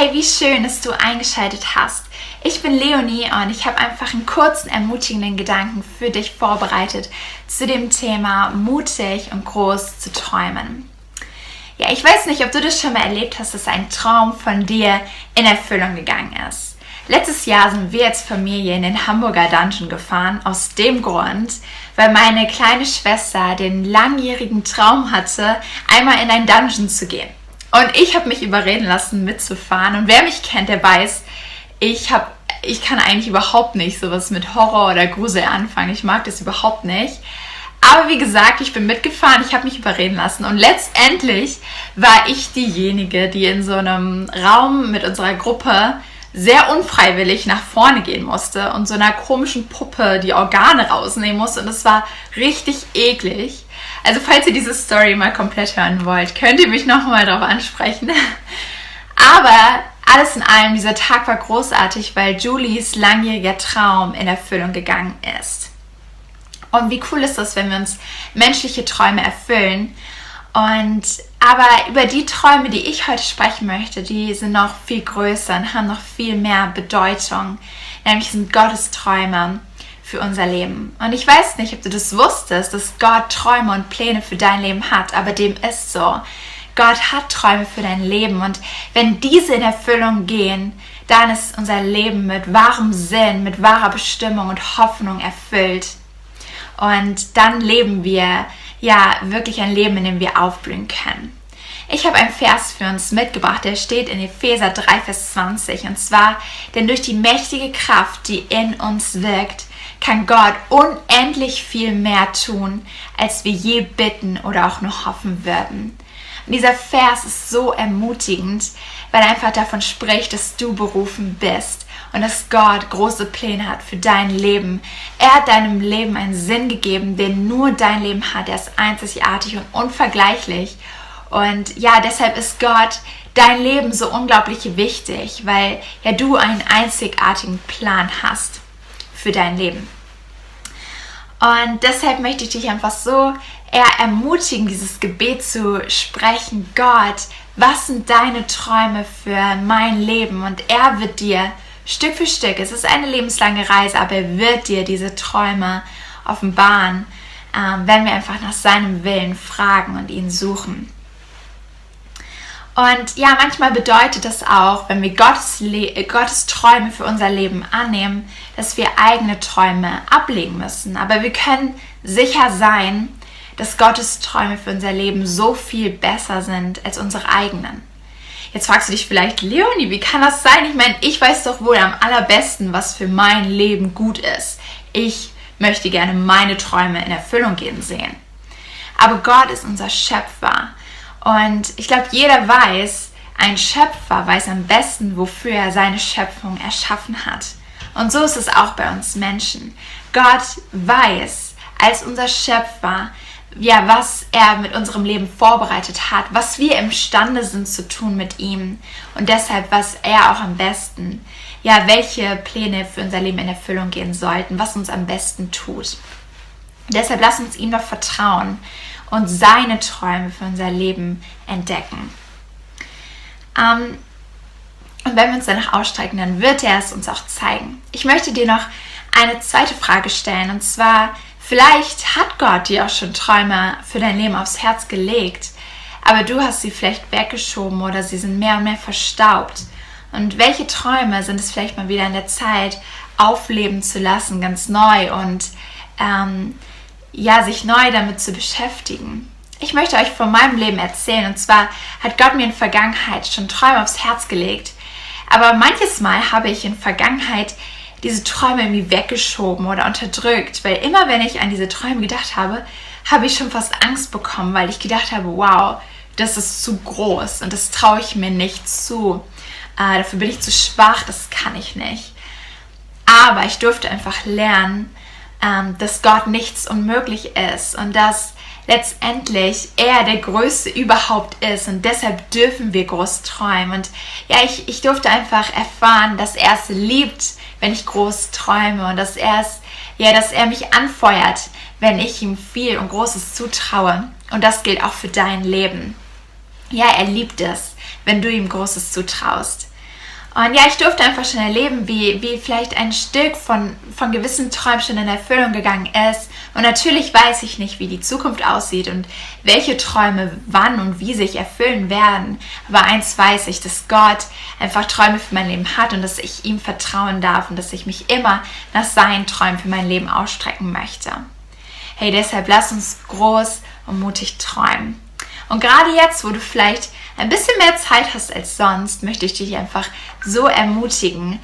Hey, wie schön, dass du eingeschaltet hast. Ich bin Leonie und ich habe einfach einen kurzen, ermutigenden Gedanken für dich vorbereitet zu dem Thema mutig und groß zu träumen. Ja, ich weiß nicht, ob du das schon mal erlebt hast, dass ein Traum von dir in Erfüllung gegangen ist. Letztes Jahr sind wir als Familie in den Hamburger Dungeon gefahren, aus dem Grund, weil meine kleine Schwester den langjährigen Traum hatte, einmal in ein Dungeon zu gehen. Und ich habe mich überreden lassen, mitzufahren. Und wer mich kennt, der weiß, ich kann eigentlich überhaupt nicht sowas mit Horror oder Grusel anfangen. Ich mag das überhaupt nicht. Aber wie gesagt, ich bin mitgefahren, ich habe mich überreden lassen. Und letztendlich war ich diejenige, die in so einem Raum mit unserer Gruppe sehr unfreiwillig nach vorne gehen musste und so einer komischen Puppe die Organe rausnehmen musste. Und das war richtig eklig. Also falls ihr diese Story mal komplett hören wollt, könnt ihr mich nochmal darauf ansprechen. Aber alles in allem, dieser Tag war großartig, weil Julies langjähriger Traum in Erfüllung gegangen ist. Und wie cool ist das, wenn wir uns menschliche Träume erfüllen. Aber über die Träume, die ich heute sprechen möchte, die sind noch viel größer und haben noch viel mehr Bedeutung. Nämlich sind Gottes Träume für unser Leben. Und ich weiß nicht, ob du das wusstest, dass Gott Träume und Pläne für dein Leben hat, aber dem ist so. Gott hat Träume für dein Leben und wenn diese in Erfüllung gehen, dann ist unser Leben mit wahrem Sinn, mit wahrer Bestimmung und Hoffnung erfüllt. Und dann leben wir ja wirklich ein Leben, in dem wir aufblühen können. Ich habe einen Vers für uns mitgebracht, der steht in Epheser 3, Vers 20. Und zwar, denn durch die mächtige Kraft, die in uns wirkt, kann Gott unendlich viel mehr tun, als wir je bitten oder auch nur hoffen würden. Und dieser Vers ist so ermutigend, weil er einfach davon spricht, dass du berufen bist und dass Gott große Pläne hat für dein Leben. Er hat deinem Leben einen Sinn gegeben, den nur dein Leben hat. Er ist einzigartig und unvergleichlich. Und ja, deshalb ist Gott dein Leben so unglaublich wichtig, weil ja du einen einzigartigen Plan hast für dein Leben. Und deshalb möchte ich dich einfach so ermutigen, dieses Gebet zu sprechen. Gott, was sind deine Träume für mein Leben? Und er wird dir Stück für Stück, es ist eine lebenslange Reise, aber er wird dir diese Träume offenbaren, wenn wir einfach nach seinem Willen fragen und ihn suchen. Und ja, manchmal bedeutet das auch, wenn wir Gottes Träume für unser Leben annehmen, dass wir eigene Träume ablegen müssen. Aber wir können sicher sein, dass Gottes Träume für unser Leben so viel besser sind als unsere eigenen. Jetzt fragst du dich vielleicht, Leonie, wie kann das sein? Ich meine, ich weiß doch wohl am allerbesten, was für mein Leben gut ist. Ich möchte gerne meine Träume in Erfüllung gehen sehen. Aber Gott ist unser Schöpfer. Und ich glaube, jeder weiß, ein Schöpfer weiß am besten, wofür er seine Schöpfung erschaffen hat. Und so ist es auch bei uns Menschen. Gott weiß als unser Schöpfer, ja, was er mit unserem Leben vorbereitet hat, was wir imstande sind zu tun mit ihm. Und deshalb weiß er auch am besten, ja, welche Pläne für unser Leben in Erfüllung gehen sollten, was uns am besten tut. Deshalb lass uns ihm doch vertrauen und seine Träume für unser Leben entdecken. Und wenn wir uns danach ausstrecken, dann wird er es uns auch zeigen. Ich möchte dir noch eine zweite Frage stellen, und zwar, vielleicht hat Gott dir auch schon Träume für dein Leben aufs Herz gelegt, aber du hast sie vielleicht weggeschoben oder sie sind mehr und mehr verstaubt. Und welche Träume sind es vielleicht mal wieder an der Zeit, aufleben zu lassen, ganz neu und sich neu damit zu beschäftigen? Ich möchte euch von meinem Leben erzählen, und zwar hat Gott mir in der Vergangenheit schon Träume aufs Herz gelegt, aber manches Mal habe ich in der Vergangenheit diese Träume irgendwie weggeschoben oder unterdrückt, weil immer wenn ich an diese Träume gedacht habe, habe ich schon fast Angst bekommen, weil ich gedacht habe, wow, das ist zu groß und das traue ich mir nicht zu. Dafür bin ich zu schwach, das kann ich nicht. Aber ich durfte einfach lernen, dass Gott nichts unmöglich ist und dass letztendlich er der Größte überhaupt ist und deshalb dürfen wir groß träumen. Und ja, ich durfte einfach erfahren, dass er es liebt, wenn ich groß träume und dass er mich anfeuert, wenn ich ihm viel und Großes zutraue. Und das gilt auch für dein Leben. Ja, er liebt es, wenn du ihm Großes zutraust. Und ja, ich durfte einfach schon erleben, wie vielleicht ein Stück von gewissen Träumen schon in Erfüllung gegangen ist. Und natürlich weiß ich nicht, wie die Zukunft aussieht und welche Träume wann und wie sich erfüllen werden. Aber eins weiß ich, dass Gott einfach Träume für mein Leben hat und dass ich ihm vertrauen darf und dass ich mich immer nach seinen Träumen für mein Leben ausstrecken möchte. Hey, deshalb lass uns groß und mutig träumen. Und gerade jetzt, wo du vielleicht ein bisschen mehr Zeit hast als sonst, möchte ich dich einfach so ermutigen,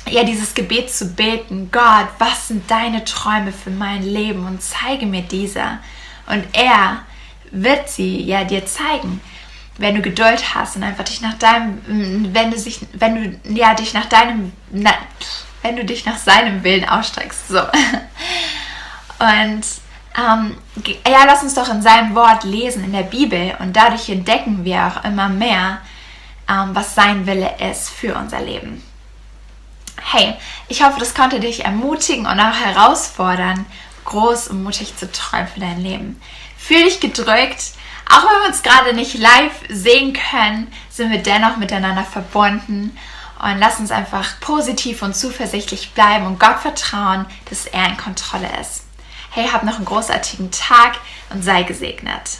dieses Gebet zu beten. Gott, was sind deine Träume für mein Leben und zeige mir diese. Und er wird sie dir zeigen, wenn du Geduld hast und einfach dich nach wenn du dich nach seinem Willen ausstreckst. So. Und lass uns doch in seinem Wort lesen, in der Bibel, und dadurch entdecken wir auch immer mehr, was sein Wille ist für unser Leben. Hey, ich hoffe, das konnte dich ermutigen und auch herausfordern, groß und mutig zu träumen für dein Leben. Fühl dich gedrückt. Auch wenn wir uns gerade nicht live sehen können, sind wir dennoch miteinander verbunden. Und lass uns einfach positiv und zuversichtlich bleiben und Gott vertrauen, dass er in Kontrolle ist. Hey, hab noch einen großartigen Tag und sei gesegnet.